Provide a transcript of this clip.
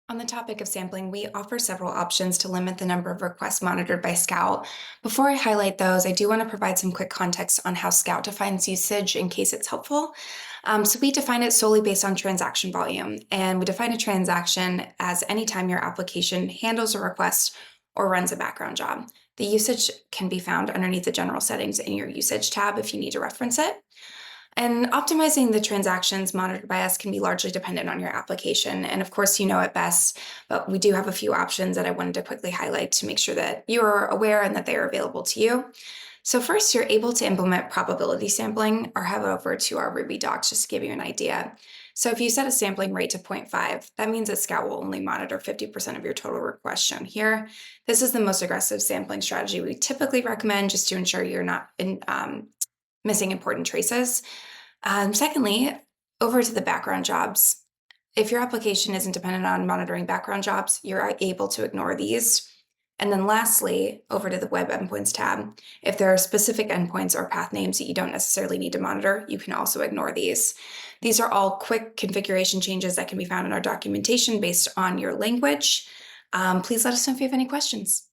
On the topic of sampling, we offer several options to limit the number of requests monitored by Scout. Before I highlight those, I do want to provide some quick context on how Scout defines usage in case it's helpful. So we define it solely based on transaction volume, and we define a transaction as any time your application handles a request or runs a background job. The usage can be found underneath the general settings in your usage tab if you need to reference it. And optimizing the transactions monitored by us can be largely dependent on your application. And of course, you know it best, but we do have a few options that I wanted to quickly highlight to make sure that you are aware and that they are available to you. So, first, you're able to implement probability sampling or head over to our Ruby docs just to give you an idea. So, if you set a sampling rate to zero point 0.5, that means that Scout will only monitor 50% of your total requests shown here. This is the most aggressive sampling strategy we typically recommend just to ensure you're not missing important traces. Secondly, over to the background jobs. If your application isn't dependent on monitoring background jobs, you're able to ignore these. And then lastly, over to the Web Endpoints tab. If there are specific endpoints or path names that you don't necessarily need to monitor, you can also ignore these. These are all quick configuration changes that can be found in our documentation based on your language. Please let us know if you have any questions.